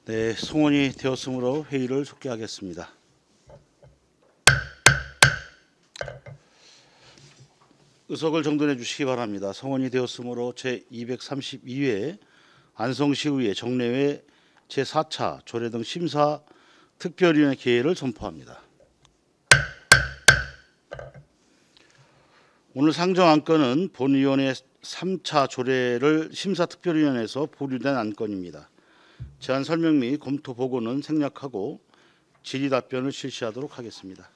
네, 송원이 되었으므로 회의를 속개하겠습니다. 의석을 정돈해 주시기 바랍니다. 송원이 되었으므로 제232회 안성시의회 정례회 제4차 조례 등 심사 특별위원회 개회를 선포합니다. 오늘 상정 안건은 본위원회 3차 조례를 심사특별위원회에서 보류된 안건입니다. 제안 설명 및 검토 보고는 생략하고 질의 답변을 실시하도록 하겠습니다.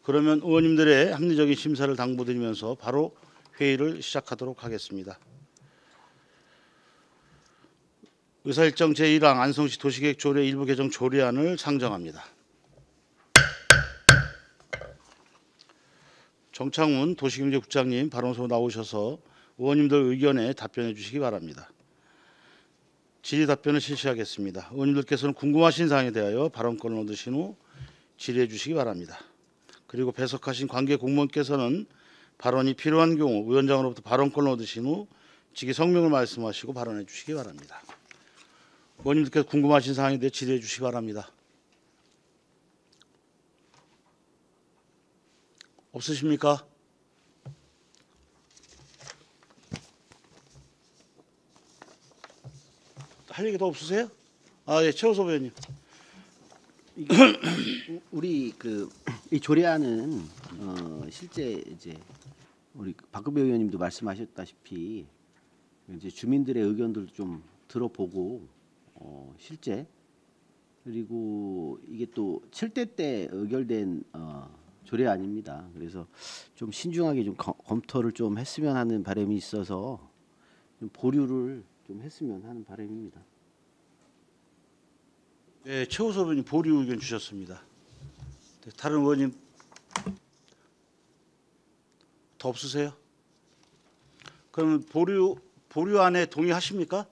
그러면 의원님들의 합리적인 심사를 당부드리면서 바로 회의를 시작하도록 하겠습니다. 의사일정 제1항 안성시 도시계획 조례 일부 개정 조례안을 상정합니다. 정창훈 도시경제국장님 발언소 나오셔서 의원님들 의견에 답변해 주시기 바랍니다. 질의 답변을 실시하겠습니다. 의원님들께서는 궁금하신 사항에 대하여 발언권을 얻으신 후 질의해 주시기 바랍니다. 그리고 배석하신 관계 공무원께서는 발언이 필요한 경우 위원장으로부터 발언권을 얻으신 후 직위 성명을 말씀하시고 발언해 주시기 바랍니다. 의원님들께서 궁금하신 사항에 대해 질의해 주시기 바랍니다. 없으십니까? 할 얘기 더 없으세요? 예, 최호섭 의원님. 우리 이 조례안은 실제 이제 우리 박근배 의원님도 말씀하셨다시피 이제 주민들의 의견들도 좀 들어보고 실제 그리고 이게 또 7대 때 의결된 조례안입니다. 그래서 좀 신중하게 좀 검토를 좀 했으면 하는 바람이 있어서 좀 보류를 좀 했으면 하는 바람입니다. 네, 최호섭 의원님 보류 의견 주셨습니다. 네, 다른 의원님 더 없으세요? 그러면 보류안에 동의하십니까?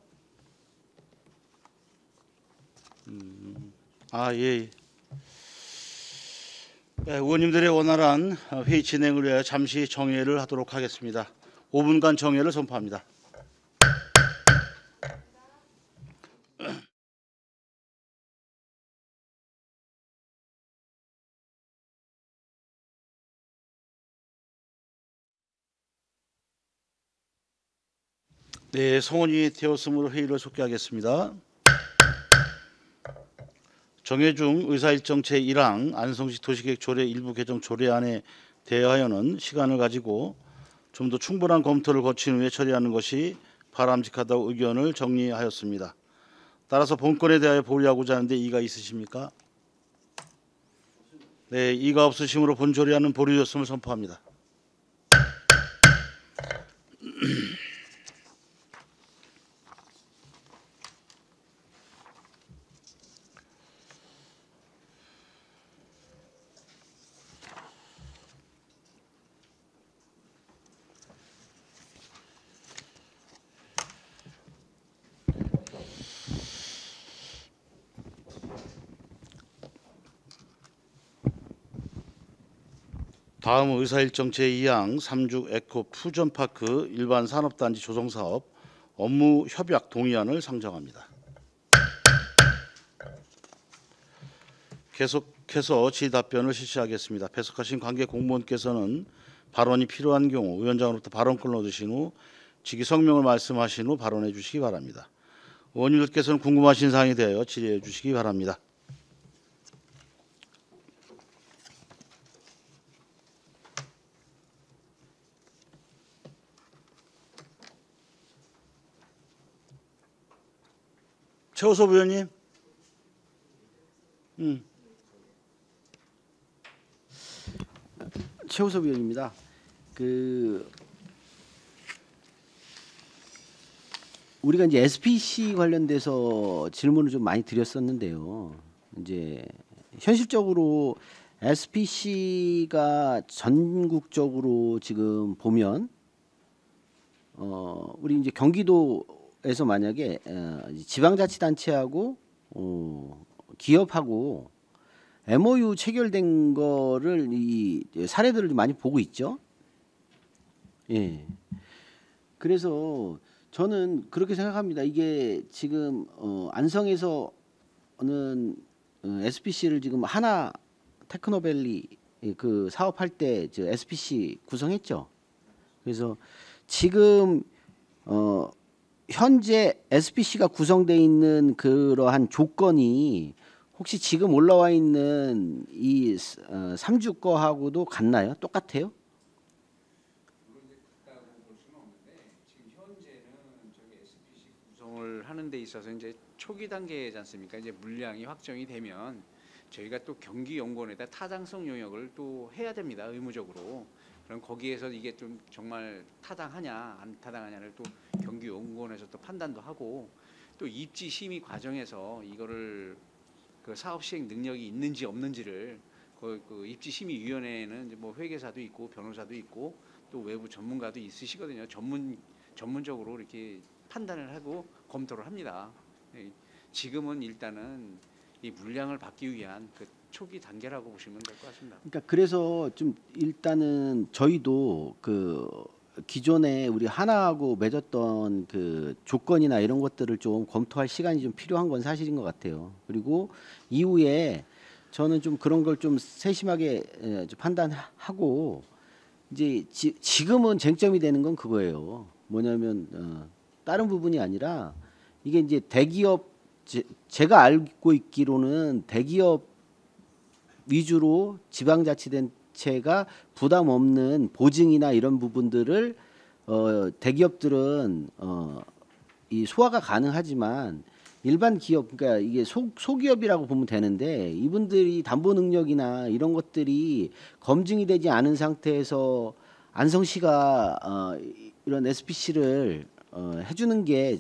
예. 네, 의원님들의 원활한 회의 진행을 위하여 잠시 정회를 하도록 하겠습니다. 5분간 정회를 선포합니다. 네, 송원이 되었으므로 회의를 속개하겠습니다. 정회 중 의사일정 제1항 안성시 도시계획 조례 일부 개정 조례안에 대하여는 시간을 가지고 좀 더 충분한 검토를 거친 후에 처리하는 것이 바람직하다고 의견을 정리하였습니다. 따라서 본건에 대하여 보류하고자 하는데 이의가 있으십니까? 네, 이의가 없으시므로 본 조례안은 보류되었음을 선포합니다. 다음 의사일정 제2항 3주 에코 퓨전파크 일반 산업단지 조성사업 업무 협약 동의안을 상정합니다. 계속해서 질의 답변을 실시하겠습니다. 배석하신 관계 공무원께서는 발언이 필요한 경우 위원장으로부터 발언권을 얻으신 후 직위 성명을 말씀하신 후 발언해 주시기 바랍니다. 의원님들께서는 궁금하신 사항에 대하여 질의해 주시기 바랍니다. 최호섭 의원님. 최호섭 의원입니다. 우리가 이제 SPC 관련돼서 질문을 좀 많이 드렸었는데요. 이제 현실적으로 SPC가 전국적으로 지금 보면 우리 이제 경기도에서 만약에 지방자치단체하고 기업하고 MOU 체결된 거를 이 사례들을 많이 보고 있죠. 예. 그래서 저는 그렇게 생각합니다. 이게 지금 안성에서는 SPC를 지금 하나 테크노밸리 그 사업할 때 저 SPC 구성했죠. 그래서 지금 현재 SPC가 구성돼 있는 그러한 조건이 혹시 지금 올라와 있는 이 3주 거하고도 같나요? 똑같아요? 지금 현재는 저기 SPC 구성을 하는 데 있어서 이제 초기 단계지 않습니까? 이제 물량이 확정이 되면 저희가 또 경기연구원에다 타당성 용역을 또 해야 됩니다. 의무적으로. 그럼 거기에서 이게 좀 정말 타당하냐 안 타당하냐를 또 경기연구원에서 또 판단도 하고 또 입지 심의 과정에서 이거를 그 사업 시행 능력이 있는지 없는지를 그 입지 심의 위원회에는 이제 뭐 회계사도 있고 변호사도 있고 또 외부 전문가도 있으시거든요. 전문적으로 이렇게 판단을 하고 검토를 합니다. 예, 지금은 일단은 이 물량을 받기 위한 그 초기 단계라고 보시면 될 것 같습니다. 그러니까 그래서 좀 일단은 저희도 그 기존에 우리 하나하고 맺었던 그 조건이나 이런 것들을 좀 검토할 시간이 좀 필요한 건 사실인 것 같아요. 그리고 이후에 저는 좀 그런 걸 좀 세심하게 좀 판단하고 이제 지금은 쟁점이 되는 건 그거예요. 뭐냐면 다른 부분이 아니라 이게 이제 대기업 제가 알고 있기로는 대기업 위주로 지방자치단체가 부담 없는 보증이나 이런 부분들을 대기업들은 이 소화가 가능하지만 일반 기업 그러니까 이게 소기업이라고 보면 되는데 이분들이 담보 능력이나 이런 것들이 검증이 되지 않은 상태에서 안성시가 이런 SPC를 해주는 게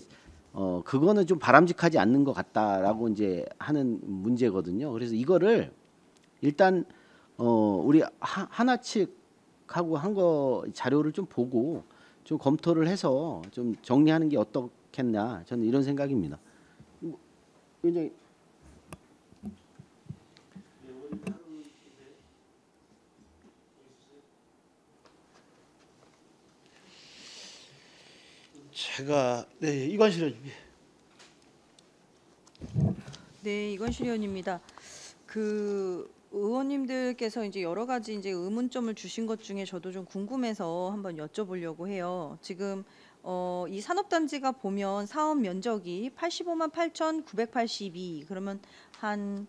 그거는 좀 바람직하지 않는 것 같다라고 이제 하는 문제거든요. 그래서 이거를 일단 우리 하나 측하고 한 거 자료를 좀 보고 좀 검토를 해서 좀 정리하는 게 어떻겠나 저는 이런 생각입니다. 굉장히 제가 네 이관실 의원님. 네, 이건실 의원입니다. 그 의원님들께서 이제 여러 가지 이제 의문점을 주신 것 중에 저도 좀 궁금해서 한번 여쭤보려고 해요. 지금 이 산업단지가 보면 사업 면적이 85만 8,982 그러면 한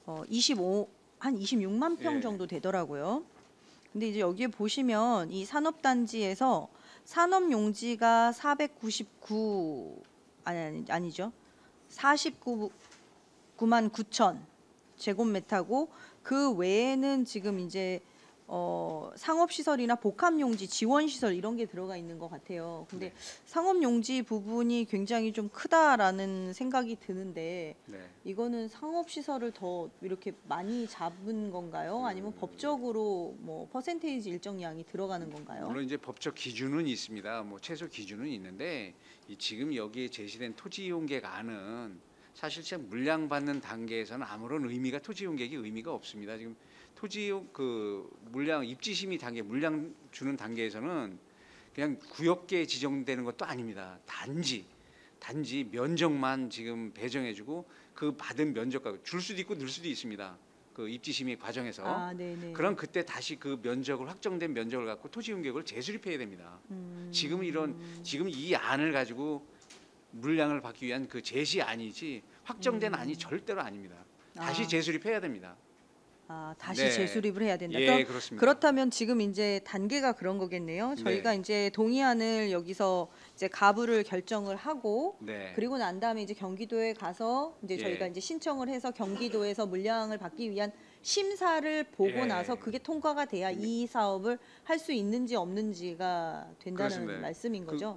26만 평 예. 정도 되더라고요. 근데 이제 여기에 보시면 이 산업단지에서 산업용지가 499 아니죠. 49만 9천 제곱미터고 그 외에는 지금 이제 상업시설이나 복합용지, 지원시설 이런 게 들어가 있는 것 같아요. 근데 상업용지 부분이 굉장히 좀 크다라는 생각이 드는데 네. 이거는 상업시설을 더 이렇게 많이 잡은 건가요? 아니면 법적으로 뭐 퍼센테이지 일정량이 들어가는 건가요? 물론 이제 법적 기준은 있습니다. 뭐 최소 기준은 있는데 지금 여기에 제시된 토지이용객안은 사실상 물량 받는 단계에서는 아무런 의미가 토지이용객이 의미가 없습니다. 지금 토지이용 그 물량 입지 심의 단계 물량 주는 단계에서는 그냥 구역계 지정되는 것도 아닙니다. 단지 면적만 지금 배정해주고 그 받은 면적과 줄 수도 있고 늘 수도 있습니다. 그 입지 심의 과정에서. 아, 네네. 그럼 그때 다시 그 면적을 확정된 면적을 갖고 토지용객을 재수립해야 됩니다. 지금 이 안을 가지고 물량을 받기 위한 그 제시안이지 확정된 안이 절대로 아닙니다. 다시 아. 재수립해야 됩니다. 아, 다시 네. 재수립을 해야 된다. 예, 그럼 그렇습니다. 그렇다면 지금 이제 단계가 그런 거겠네요. 저희가 네. 이제 동의안을 여기서 이제 가부를 결정을 하고 네. 그리고 난 다음에 이제 경기도에 가서 이제 예. 저희가 이제 신청을 해서 경기도에서 물량을 받기 위한 심사를 보고 예. 나서 그게 통과가 돼야 이 사업을 할 수 있는지 없는지가 된다는 그렇습니다. 말씀인 거죠.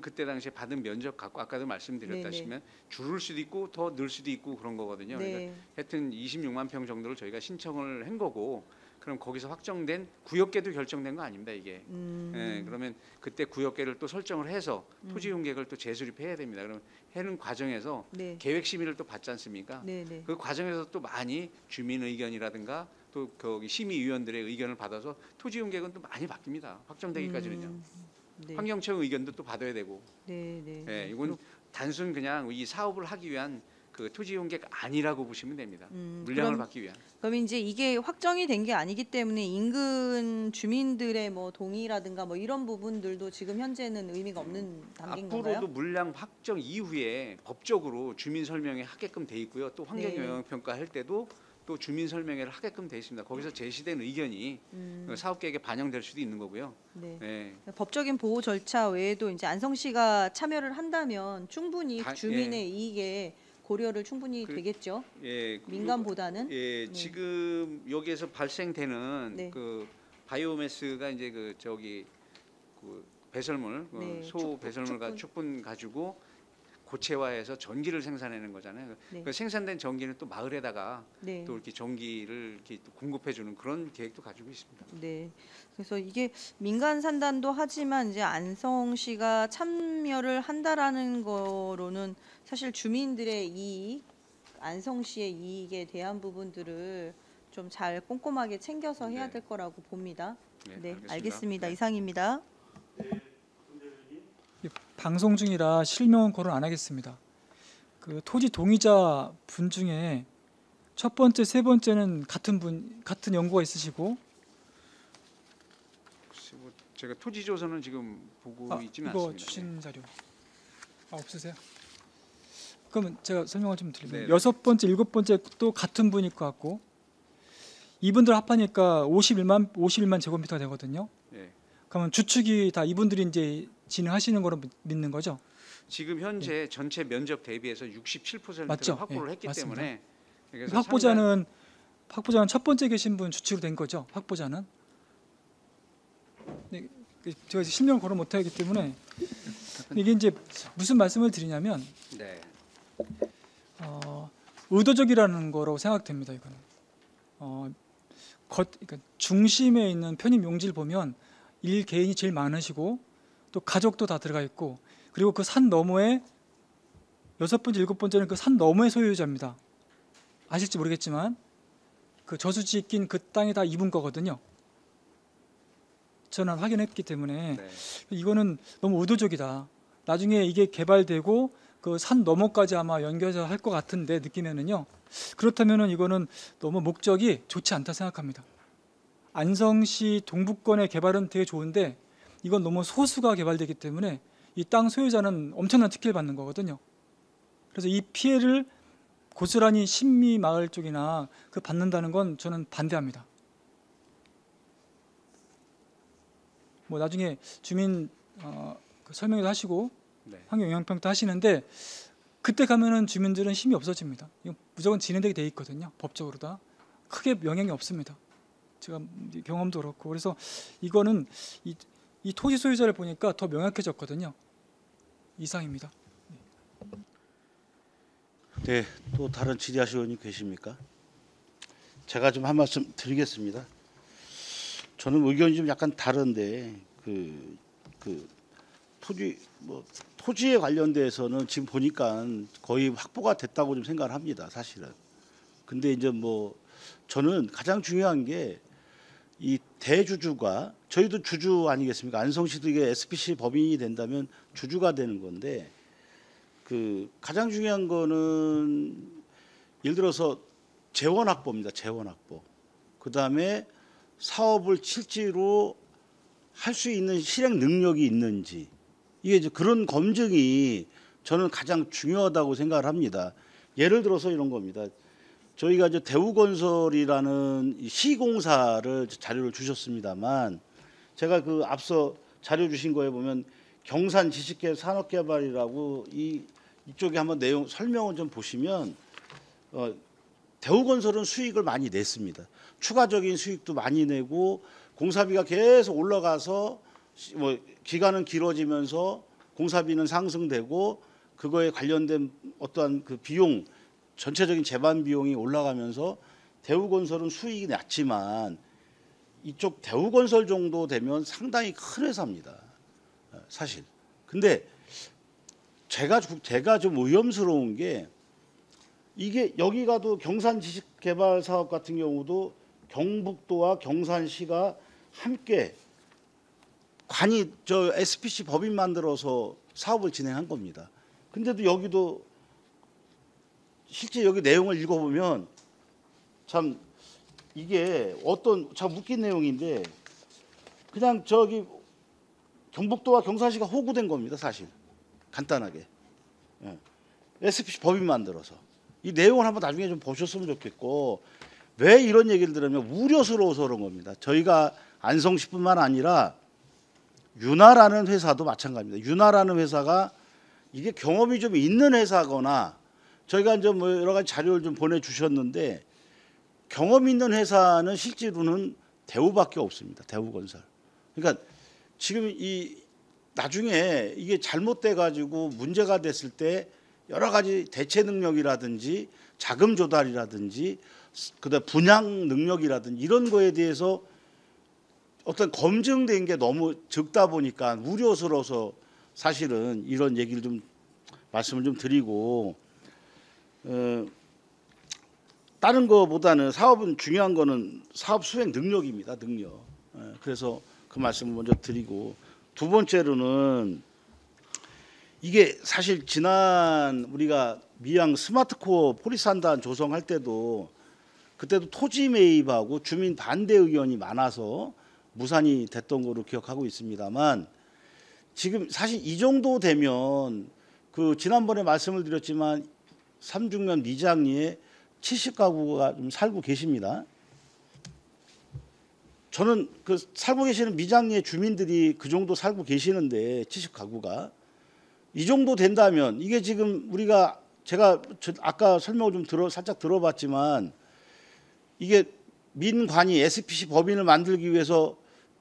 그때 당시에 받은 면적 갖고 아까도 말씀드렸다시면 네네. 줄을 수도 있고 더 늘 수도 있고 그런 거거든요. 네. 그러니까 하여튼 26만 평 정도를 저희가 신청을 한 거고 그럼 거기서 확정된 구역계도 결정된 거 아닙니다 이게. 예, 그러면 그때 구역계를 또 설정을 해서 토지용객을 또 재수립해야 됩니다. 그럼 해는 과정에서 네. 계획 심의를 또 받지 않습니까? 네네. 그 과정에서 또 많이 주민 의견이라든가 또 거기 심의위원들의 의견을 받아서 토지용 계획은 또 많이 바뀝니다. 확정되기까지는요. 네. 환경청 의견도 또 받아야 되고. 네, 네. 예, 이건 단순 그냥 이 사업을 하기 위한 그 토지용 계획 아니라고 보시면 됩니다. 물량을 받기 위한. 그럼 이제 이게 확정이 된 게 아니기 때문에 인근 주민들의 뭐 동의라든가 뭐 이런 부분들도 지금 현재는 의미가 없는 단계인 건가요? 앞으로도 물량 확정 이후에 법적으로 주민 설명회 하게끔 돼 있고요. 또 환경 네. 영향 평가 할 때도 또 주민 설명회를 하게끔 돼 있습니다. 거기서 제시된 의견이 사업 계획에 반영될 수도 있는 거고요. 네. 예. 법적인 보호 절차 외에도 이제 안성시가 참여를 한다면 충분히 다- 주민의 이익에 고려를 충분히 그- 되겠죠. 예, 민간보다는. 예, 네. 지금 여기에서 발생되는 네. 그 바이오매스가 이제 그 저기 그 배설물, 네, 소 배설물과 축분 가지고 고체화해서 전기를 생산하는 거잖아요. 네. 그 생산된 전기는 또 마을에다가 네. 또 이렇게 전기를 이렇게 또 공급해주는 그런 계획도 가지고 있습니다. 네. 그래서 이게 민간 산단도 하지만 이제 안성시가 참여를 한다라는 거로는 사실 주민들의 이익, 안성시의 이익에 대한 부분들을 좀 잘 꼼꼼하게 챙겨서 해야 네. 될 거라고 봅니다. 네, 네, 알겠습니다. 알겠습니다. 네. 이상입니다. 방송 중이라 실명은 거론 안 하겠습니다. 그 토지 동의자 분 중에 첫 번째, 세 번째는 같은 연구가 있으시고, 글쎄 뭐 제가 토지 조서는 지금 보고 있지는 이거 않습니다. 주신 자료 없으세요? 그러면 제가 설명을 좀 드리면 네. 여섯 번째, 일곱 번째 또 같은 분일 것 같고, 이분들 합하니까 51만 제곱미터가 되거든요. 예. 그러면 주축이 다 이분들이 이제 진행하시는 거로 믿는 거죠? 지금 현재 전체 면적 대비해서 67%를 맞죠? 확보를 예, 했기 맞습니다. 때문에 그래서 확보자는 첫 번째 계신 분 주축으로 된 거죠. 확보자는. 네, 제가 실명을 거론 못하기 때문에 이게 이제 무슨 말씀을 드리냐면 네. 의도적이라는 거라고 생각됩니다. 이거는 그러니까 중심에 있는 편입 용지를 보면 일 개인이 제일 많으시고 또 가족도 다 들어가 있고 그리고 그 산 너머에 여섯 번째, 일곱 번째는 그 산 너머의 소유자입니다. 아실지 모르겠지만 그 저수지 낀 그 땅이 다 이분 거거든요. 저는 확인했기 때문에 네. 이거는 너무 의도적이다. 나중에 이게 개발되고 그 산 너머까지 아마 연결해서 할 것 같은데 느끼면은요. 그렇다면은 이거는 너무 목적이 좋지 않다 생각합니다. 안성시 동북권의 개발은 되게 좋은데 이건 너무 소수가 개발되기 때문에 이 땅 소유자는 엄청난 특혜를 받는 거거든요. 그래서 이 피해를 고스란히 신미 마을 쪽이나 그 받는다는 건 저는 반대합니다. 뭐 나중에 주민 그 설명도 하시고 네. 환경 영향평도 하시는데 그때 가면은 주민들은 힘이 없어집니다. 이거 무조건 진행되게 돼 있거든요. 법적으로 다 크게 영향이 없습니다. 제가 경험도 그렇고 그래서 이거는 이 토지 소유자를 보니까 더 명확해졌거든요. 이상입니다. 네, 또 다른 질의하실 의원님 계십니까? 제가 좀 한 말씀 드리겠습니다. 저는 의견이 좀 약간 다른데 그 토지에 관련돼서는 지금 보니까 거의 확보가 됐다고 좀 생각을 합니다, 사실은. 근데 이제 뭐 저는 가장 중요한 게 이 대주주가 저희도 주주 아니겠습니까? 안성시도 이게 SPC 법인이 된다면 주주가 되는 건데 그 가장 중요한 거는 예를 들어서 재원 확보입니다. 재원 확보. 그다음에 사업을 실제로 할 수 있는 실행 능력이 있는지 이게 이제 그런 검증이 저는 가장 중요하다고 생각을 합니다. 예를 들어서 이런 겁니다. 저희가 이제 대우건설이라는 이 시공사를 자료를 주셨습니다만 제가 그 앞서 자료 주신 거에 보면 경산 지식개 산업개발이라고 이쪽에 한번 내용 설명을 좀 보시면 대우건설은 수익을 많이 냈습니다. 추가적인 수익도 많이 내고 공사비가 계속 올라가서 뭐 기간은 길어지면서 공사비는 상승되고 그거에 관련된 어떠한 그 비용 전체적인 재반 비용이 올라가면서 대우건설은 수익이 낮지만 이쪽 대우건설 정도 되면 상당히 큰 회사입니다. 사실. 근데 제가 좀 의염스러운 게 이게 여기 가도 경산지식개발사업 같은 경우도 경북도와 경산시가 함께 저 SPC 법인 만들어서 사업을 진행한 겁니다. 근데도 여기도 실제 여기 내용을 읽어보면 참 이게 참 웃긴 내용인데 그냥 저기 경북도와 경산시가 호구된 겁니다. 사실 간단하게. 예. SPC 법인 만들어서 이 내용을 한번 나중에 좀 보셨으면 좋겠고 왜 이런 얘기를 들으면 우려스러워서 그런 겁니다. 저희가 안성시뿐만 아니라 유나라는 회사도 마찬가지입니다. 유나라는 회사가 이게 경험이 좀 있는 회사거나 저희가 이제 뭐 여러 가지 자료를 좀 보내주셨는데 경험 있는 회사는 실제로는 대우밖에 없습니다. 대우건설. 그러니까 지금 이 나중에 이게 잘못돼 가지고 문제가 됐을 때 여러 가지 대체 능력이라든지 자금 조달이라든지 그다음 분양 능력이라든지 이런 거에 대해서 어떤 검증된 게 너무 적다 보니까 우려스러워서 사실은 이런 얘기를 좀 말씀을 좀 드리고 다른 거보다는 사업은 중요한 거는 사업 수행 능력입니다. 능력. 그래서 그 말씀을 먼저 드리고 두 번째로는 이게 사실 지난 우리가 미양 스마트코어 포리스한단 조성할 때도 그때도 토지 매입하고 주민 반대 의견이 많아서 무산이 됐던 거로 기억하고 있습니다만 지금 사실 이 정도 되면 그 지난번에 말씀을 드렸지만 삼중면 미장리에 70가구가 좀 살고 계십니다. 저는 그 살고 계시는 미장리의 주민들이 그 정도 살고 계시는데 70가구가 이 정도 된다면 이게 지금 제가 아까 설명을 좀 살짝 들어봤지만 이게 민관이 SPC 법인을 만들기 위해서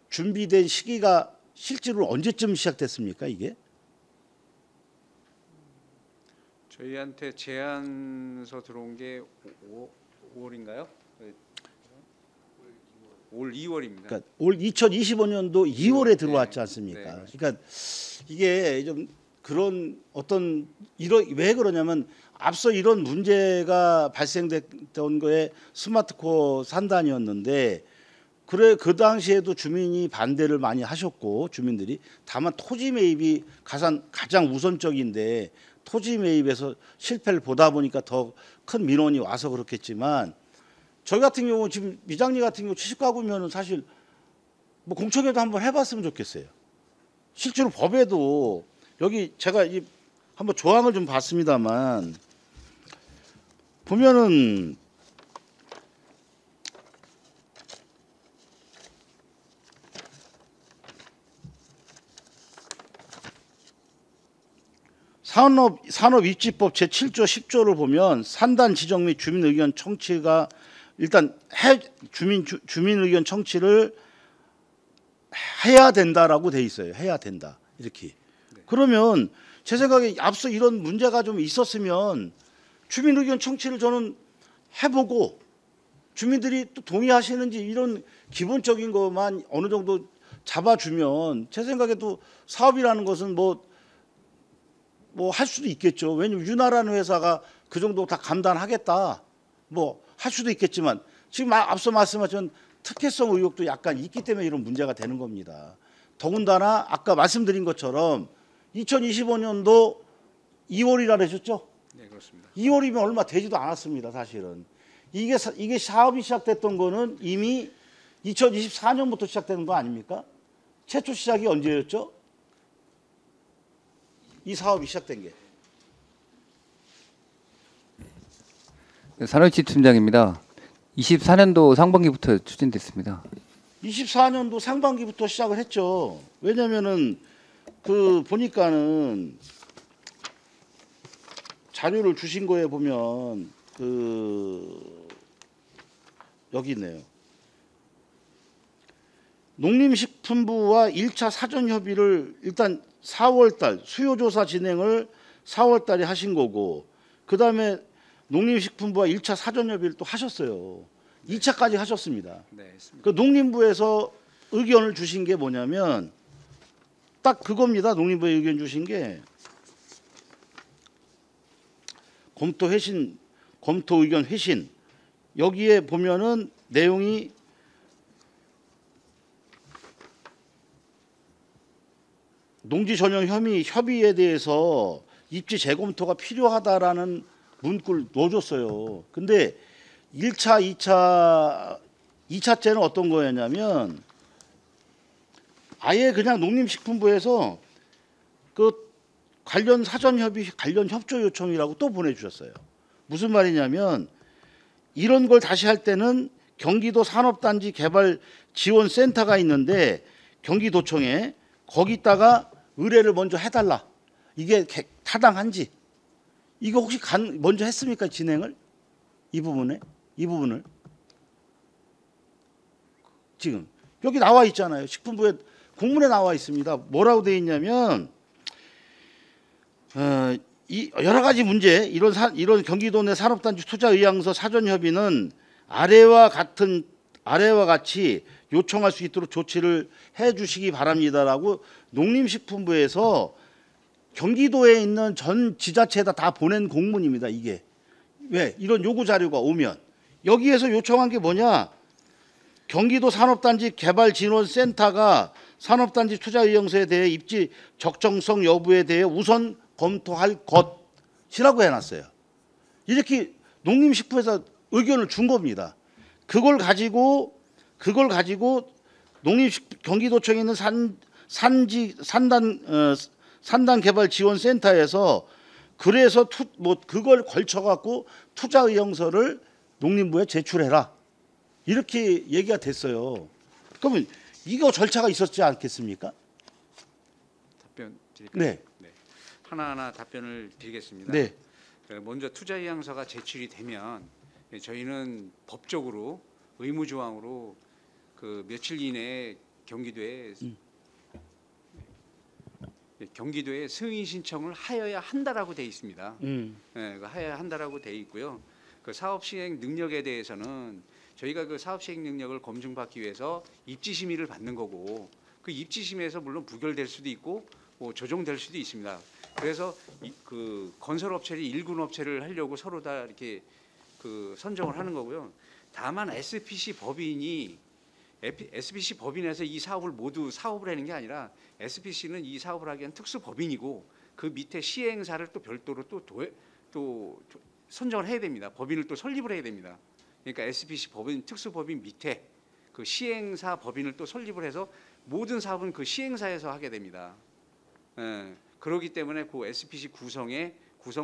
준비된 시기가 실제로 언제쯤 시작됐습니까 이게? 저희한테 제안서 들어온 게 5월인가요? 올 2월입니다. 그러니까 올 2025년도 2월에 들어왔지 않습니까? 네. 그러니까 이게 좀 그런 어떤 왜 그러냐면 앞서 이런 문제가 발생됐던 거에 스마트코어 산단이었는데 그 당시에도 주민이 반대를 많이 하셨고 주민들이 다만 토지 매입이 가장 우선적인데 토지 매입에서 실패를 보다 보니까 더 큰 민원이 와서 그렇겠지만 저희 같은 경우 지금 미장리 같은 경우 70가구면은 사실 뭐 공청회도 한번 해봤으면 좋겠어요. 실제로 법에도 여기 제가 한번 조항을 좀 봤습니다만 보면은 산업입지법 제7조 10조를 보면 산단 지정 및 주민 의견 청취가 일단 주민 의견 청취를 해야 된다라고 돼 있어요. 해야 된다 이렇게. 네. 그러면 제 생각에 앞서 이런 문제가 좀 있었으면 주민 의견 청취를 저는 해보고 주민들이 또 동의하시는지 이런 기본적인 것만 어느 정도 잡아주면 제 생각에도 사업이라는 것은 뭐 할 수도 있겠죠. 왜냐면 유나라는 회사가 그 정도 다 감당하겠다. 뭐 할 수도 있겠지만 지금 앞서 말씀하신 특혜성 의혹도 약간 있기 때문에 이런 문제가 되는 겁니다. 더군다나 아까 말씀드린 것처럼 2025년도 2월이라 하셨죠? 네, 그렇습니다. 2월이면 얼마 되지도 않았습니다. 사실은 이게 사업이 시작됐던 거는 이미 2024년부터 시작되는 거 아닙니까? 최초 시작이 언제였죠? 이 사업이 시작된 게. 산업지 팀장입니다. 24년도 상반기부터 추진됐습니다. 24년도 상반기부터 시작을 했죠. 왜냐면은 그 보니까는 자료를 주신 거에 보면 여기 있네요. 농림식품부와 1차 사전 협의를 일단 4월달 수요조사 진행을 4월달에 하신 거고 그다음에 농림식품부와 1차 사전 협의를 또 하셨어요. 2차까지 하셨습니다. 네, 했습니다. 그 농림부에서 의견을 주신 게 뭐냐면 딱 그겁니다. 농림부에 의견 주신 게 검토 의견 회신 여기에 보면은 내용이 농지 전용 협의에 대해서 입지 재검토가 필요하다라는 문구를 넣어줬어요. 근데 1차, 2차째는 어떤 거였냐면 아예 그냥 농림식품부에서 그 관련 사전 협의, 관련 협조 요청이라고 또 보내주셨어요. 무슨 말이냐면 이런 걸 다시 할 때는 경기도 산업단지 개발 지원센터가 있는데 경기도청에 거기다가 의뢰를 먼저 해달라. 이게 타당한지 이거 혹시 먼저 했습니까? 진행을 이 부분을 지금 여기 나와 있잖아요. 식품부에 공문에 나와 있습니다. 뭐라고 돼 있냐면 이 여러 가지 문제 이런 경기도 내 산업단지 투자 의향서 사전 협의는 아래와 같이 요청할 수 있도록 조치를 해주시기 바랍니다라고 농림식품부에서 경기도에 있는 전 지자체에다 다 보낸 공문입니다. 이게 왜 이런 요구 자료가 오면 여기에서 요청한 게 뭐냐? 경기도 산업단지 개발진흥센터가 산업단지 투자 의향서에 대해 입지 적정성 여부에 대해 우선 검토할 것이라고 해놨어요. 이렇게 농림식품에서 의견을 준 겁니다. 그걸 가지고 경기도청에 있는 산단 개발 지원센터에서 그래서 그걸 걸쳐 갖고 투자 의향서를 농림부에 제출해라. 이렇게 얘기가 됐어요. 그러면 이거 절차가 있었지 않겠습니까? 답변 드릴까요? 네. 하나하나 답변을 드리겠습니다. 네. 먼저 투자 의향서가 제출이 되면 저희는 법적으로 의무 조항으로 그 며칠 이내에 경기도에 승인 신청을 하여야 한다라고 돼 있습니다. 하여야 한다라고 돼 있고요. 그 사업 시행 능력에 대해서는 저희가 그 사업 시행 능력을 검증받기 위해서 입지 심의를 받는 거고 그 입지 심의에서 물론 부결될 수도 있고 뭐 조정될 수도 있습니다. 그래서 그 건설 업체를 일군 업체를 하려고 서로 다 이렇게 그 선정을 하는 거고요. 다만 SPC 법인에서 이 사업을 모두 사업을 하는 게 아니라 SPC는 이 사업을 하기 위한 특수 법인이고 그 밑에 시행사를 또 별도로 또 선정을 해야 됩니다. 법인을 또 설립을 해야 됩니다. 그러니까 SPC 법인 특수 법인 밑에 그 시행사 법인을 또 설립을 해서 모든 사업은 그 시행사에서 하게 됩니다. 그렇기 때문에 그 SPC 구성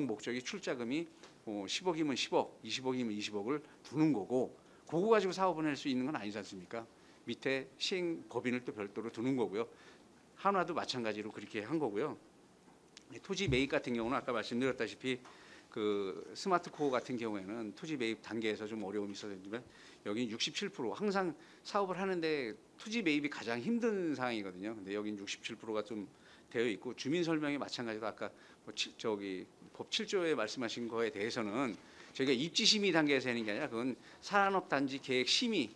목적이 출자금이 10억이면 10억, 20억이면 20억을 두는 거고 그거 가지고 사업을 할 수 있는 건 아니지 않습니까? 밑에 시행 법인을 또 별도로 두는 거고요. 한화도 마찬가지로 그렇게 한 거고요. 토지 매입 같은 경우는 아까 말씀드렸다시피 그 스마트코어 같은 경우에는 토지 매입 단계에서 좀 어려움이 있었지만 여기 67% 항상 사업을 하는데 토지 매입이 가장 힘든 상황이거든요. 근데 여긴 67%가 좀 되어 있고 주민 설명이 마찬가지로 아까 법 7조에 말씀하신 거에 대해서는 저희가 입지 심의 단계에서 하는 게 아니라 그건 산업단지 계획 심의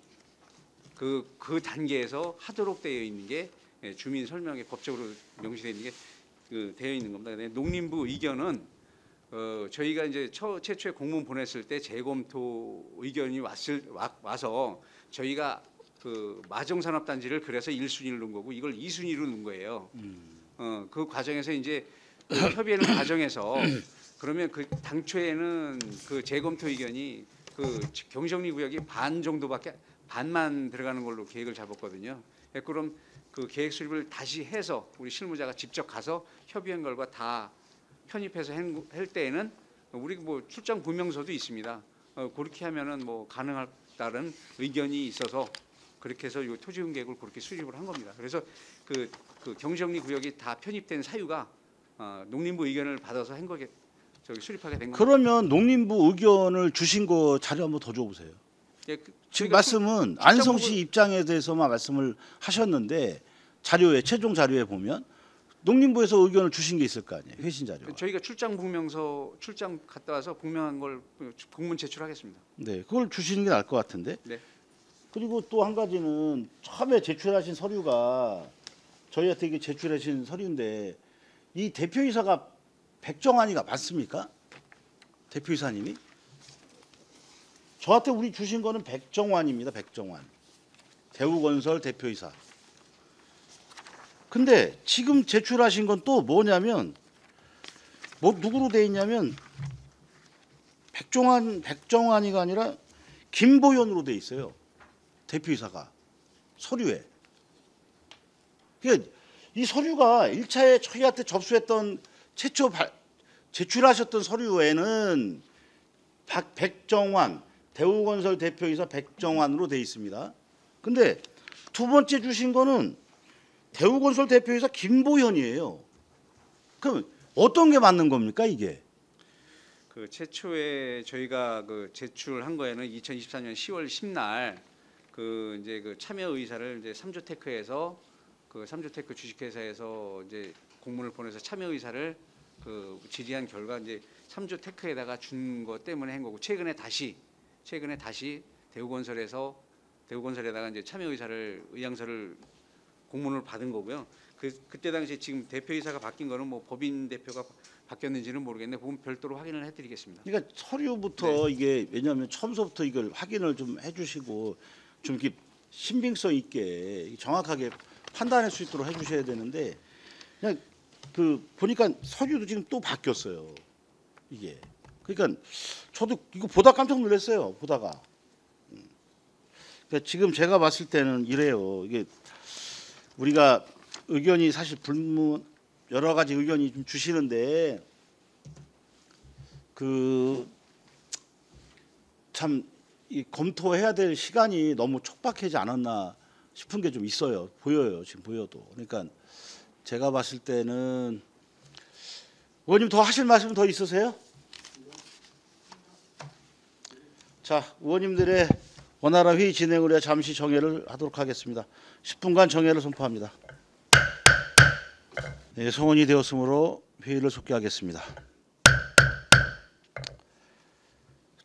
그 단계에서 하도록 되어 있는 게 주민 설명에 법적으로 명시되어 있는 게 되어 있는 겁니다. 근데 농림부 의견은 저희가 이제 최초에 공문 보냈을 때 재검토 의견이 와서 저희가 그 마정산업단지를 그래서 1순위를 넣은 거고 이걸 2순위로 넣은 거예요. 그 과정에서 이제 그 협의하는 과정에서 그러면 그 당초에는 그 재검토 의견이 그 경정리 구역이 반만 들어가는 걸로 계획을 잡았거든요. 그럼 그 계획 수립을 다시 해서 우리 실무자가 직접 가서 협의한 결과 다 편입해서 할 때에는 우리 뭐 출장 분명서도 있습니다. 그렇게 하면은 뭐 가능하다는 의견이 있어서 그렇게 해서 이 토지운 계획을 그렇게 수립을 한 겁니다. 그래서 그 경정리 구역이 다 편입된 사유가 농림부 의견을 받아서 한 거게 수립하게 된 겁니다. 그러면 농림부 의견을 주신 거 자료 한번 더 줘보세요. 예, 지금 말씀은 안성시 입장에 대해서만 말씀을 하셨는데 최종 자료에 보면 농림부에서 의견을 주신 게 있을 거 아니에요. 회신 자료. 저희가 출장 갔다 와서 분명한 걸 공문 제출하겠습니다. 네, 그걸 주시는 게 나을 것 같은데. 네. 그리고 또 한 가지는 처음에 제출하신 서류가 저희한테 이게 제출하신 서류인데 이 대표이사가 백정환이가 맞습니까? 대표이사님이? 저한테 우리 주신 거는 백정환입니다. 백정환. 대우건설 대표이사. 근데 지금 제출하신 건 또 뭐냐면 뭐 누구로 돼 있냐면 백정환이가 아니라 김보현으로 돼 있어요. 대표이사가 서류에. 그러니까 이 서류가 1차에 저희한테 접수했던 최초 제출하셨던 서류에는 백정환 대우건설 대표이사 백정환으로 돼 있습니다. 근데 두 번째 주신 거는 대우건설 대표이사 김보현이에요. 그럼 어떤 게 맞는 겁니까 이게? 그 최초에 저희가 그 제출한 거에는 2024년 10월 10날 그 이제 그 참여 의사를 이제 삼주테크에서 그 삼주테크 주식회사에서 이제 공문을 보내서 참여 의사를 그 질의한 결과 이제 삼주테크에다가 준 것 때문에 한 거고 최근에 다시 대우건설에다가 이제 참여 의사를 의향서를 공문을 받은 거고요. 그때 당시 지금 대표이사가 바뀐 거는 뭐 법인 대표가 바뀌었는지는 모르겠는데 그건 별도로 확인을 해드리겠습니다. 그러니까 서류부터 이게 왜냐하면 처음서부터 이걸 확인을 좀 해주시고 좀 이렇게 신빙성 있게 정확하게 판단할 수 있도록 해주셔야 되는데 그냥 그 보니까 서류도 지금 또 바뀌었어요. 이게 그러니까 저도 이거 보다 깜짝 놀랐어요. 보다가 그러니까 지금 제가 봤을 때는 이래요. 이게 우리가 의견이 사실 여러 가지 의견이 좀 주시는데 그 참 이 검토해야 될 시간이 너무 촉박하지 않았나 싶은 게 좀 있어요. 보여요. 지금 보여도. 그러니까 제가 봤을 때는 의원님 더 하실 말씀 더 있으세요? 자, 의원님들의 원활한 회의 진행을 위해 잠시 정회를 하도록 하겠습니다. 10분간 정회를 선포합니다. 네, 성원이 되었으므로 회의를 속기하겠습니다.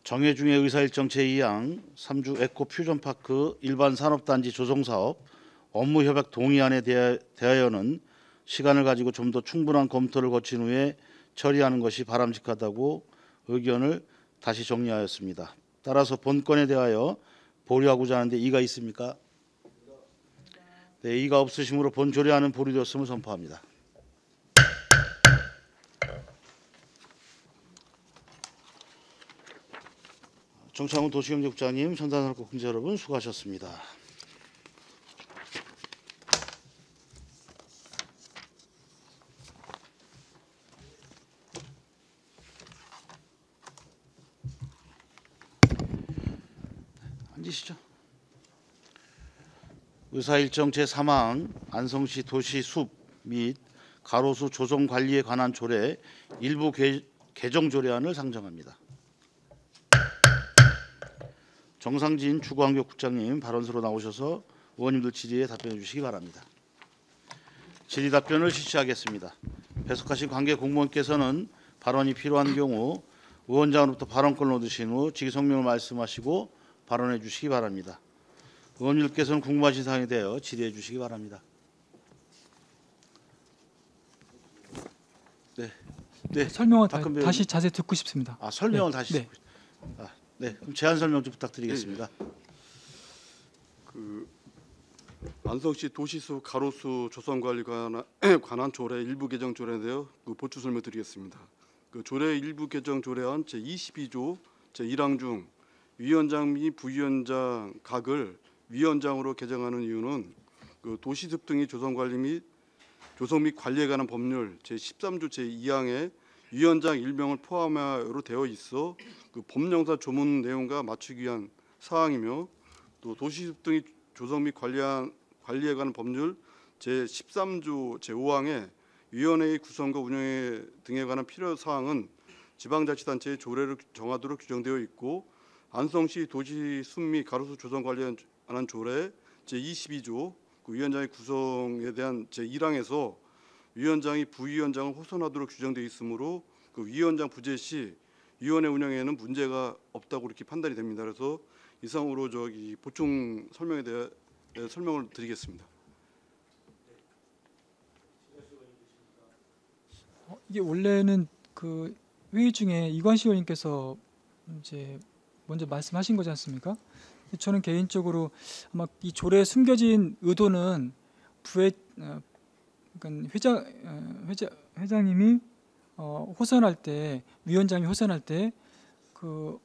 정회 중에 의사일정 제2항 3주 에코퓨전파크 일반산업단지 조성사업 업무협약 동의안에 대하여는 시간을 가지고 좀 더 충분한 검토를 거친 후에 처리하는 것이 바람직하다고 의견을 다시 정리하였습니다. 따라서 본건에 대하여 보류하고자 하는데 이의가 있습니까? 네, 이의가 없으시므로 본 조례안은 보류되었음을 선포합니다. 정창훈 도시경제국장님, 전산산업국 공자 여러분 수고하셨습니다. 앉으시죠. 의사일정 제3항 안성시 도시 숲 및 가로수 조성 관리에 관한 조례 일부 개정 조례안을 상정합니다. 정상진 주거환경국장님 발언서로 나오셔서 의원님들 질의에 답변해 주시기 바랍니다. 질의 답변을 실시하겠습니다. 배석하신 관계 공무원께서는 발언이 필요한 경우 의원장으로부터 발언권을 얻으신 후 직위 성명을 말씀하시고 발언해 주시기 바랍니다. 의원님들께서는 궁금하신 사항에 대하여 질의해 주시기 바랍니다. 네. 설명을 박근배 다시 자세히 듣고 싶습니다. 아, 설명을 네. 다시. 네. 네. 그럼 제안 설명 좀 부탁드리겠습니다. 그 안성시 도시수 가로수 조성관리 관한 조례 일부 개정 조례인데요. 그 보충 설명드리겠습니다. 그 조례 일부 개정 조례안 제22조 제1항 중 위원장 및 부위원장 각을 위원장으로 개정하는 이유는 그 도시숲 등의 조성관리 및 조성 및 관리에 관한 법률 제13조 제2항에 위원장 일명을 포함하여로 되어 있어 그 법령사 조문 내용과 맞추기 위한 사항이며 또 도시숲 등의 조성 및 관리에 관한 법률 제13조 제5항에 위원회의 구성과 운영 등에 관한 필요 사항은 지방자치단체의 조례를 정하도록 규정되어 있고 안성시 도시숲 및 가로수 조성 관리에 관한 조례 제22조 그 위원장의 구성에 대한 제1항에서 위원장이 부위원장을 호선하도록 규정되어 있으므로 그 위원장 부재 시 위원회 운영에는 문제가 없다고 이렇게 판단이 됩니다. 그래서 이상으로 보충 설명에 대해 설명을 드리겠습니다. 이게 원래는 그 회의 중에 이관식 의원님께서 이제 먼저 말씀하신 거지 않습니까? 저는 개인적으로 아마 이 조례에 숨겨진 의도는 그러니까 회장님이 호선할 때 위원장이 호선할 때 그걸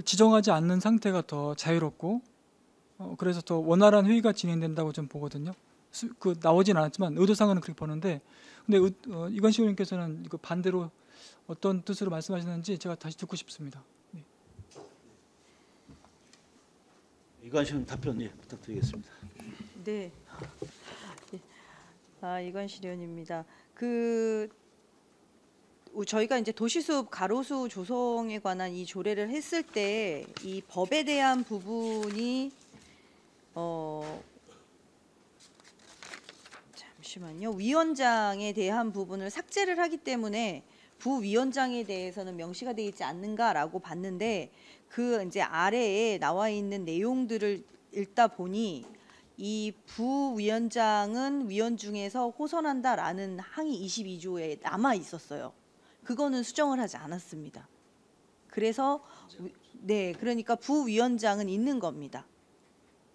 지정하지 않는 상태가 더 자유롭고 그래서 더 원활한 회의가 진행된다고 좀 보거든요. 나오진 않았지만 의도상은 그렇게 보는데 근데 이건식 의원님께서는 이거 반대로 어떤 뜻으로 말씀하시는지 제가 다시 듣고 싶습니다. 네. 이관식 답변 부탁드리겠습니다. 네. 이관실 의원입니다. 저희가 이제 도시숲 가로수 조성에 관한 이 조례를 했을 때 이 법에 대한 부분이 잠시만요. 위원장에 대한 부분을 삭제를 하기 때문에 부위원장에 대해서는 명시가 되어 있지 않는가라고 봤는데 이제 아래에 나와 있는 내용들을 읽다 보니 이 부위원장은 위원 중에서 호선한다라는 항의 22조에 남아 있었어요. 그거는 수정을 하지 않았습니다. 그래서 그러니까 부위원장은 있는 겁니다.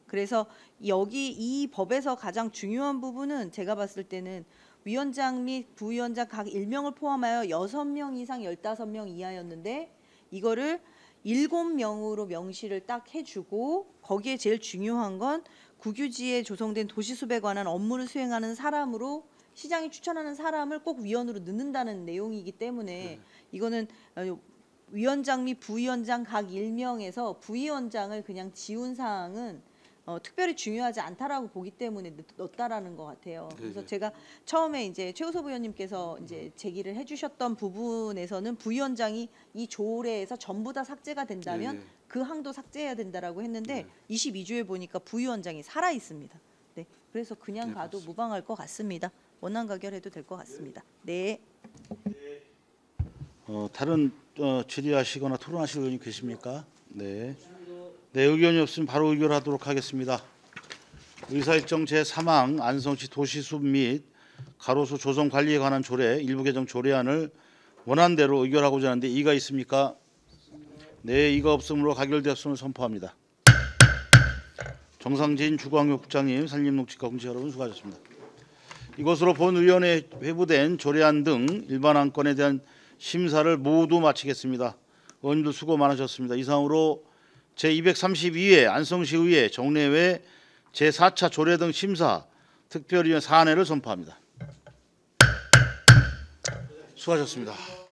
그래서 여기 이 법에서 가장 중요한 부분은 제가 봤을 때는 위원장 및 부위원장 각 1명을 포함하여 6명 이상 15명 이하였는데 이거를 7명으로 명시를 딱 해주고 거기에 제일 중요한 건 국유지에 조성된 도시숲에 관한 업무를 수행하는 사람으로 시장이 추천하는 사람을 꼭 위원으로 넣는다는 내용이기 때문에 이거는 위원장 및 부위원장 각 1명에서 부위원장을 그냥 지운 사항은 특별히 중요하지 않다라고 보기 때문에 넣었다라는 것 같아요. 그래서 제가 처음에 이제 최우섭 의원님께서 이제 제기를 해주셨던 부분에서는 부위원장이 이 조례에서 전부 다 삭제가 된다면 그 항도 삭제해야 된다라고 했는데 22조에 보니까 부위원장이 살아 있습니다. 네, 그래서 그냥 가도 무방할 것 같습니다. 원안 가결해도 될 것 같습니다. 네. 다른 질의하시거나 토론하실 의원님 계십니까? 네. 네, 의견이 없으면 바로 의결하도록 하겠습니다. 의사일정 제3항 안성시 도시숲 및 가로수 조성 관리에 관한 조례 일부 개정 조례안을 원안대로 의결하고자 하는데 이의가 있습니까? 네, 이의가 없으므로 가결되었음을 선포합니다. 정상진 주광역 국장님, 산림농축과 공직 여러분 수고하셨습니다. 이것으로 본위원회에 회부된 조례안 등 일반 안건에 대한 심사를 모두 마치겠습니다. 의원님들 수고 많으셨습니다. 이상으로 제232회 안성시의회 정례회 제4차 조례 등 심사 특별위원 사안회를 선포합니다. 수고하셨습니다.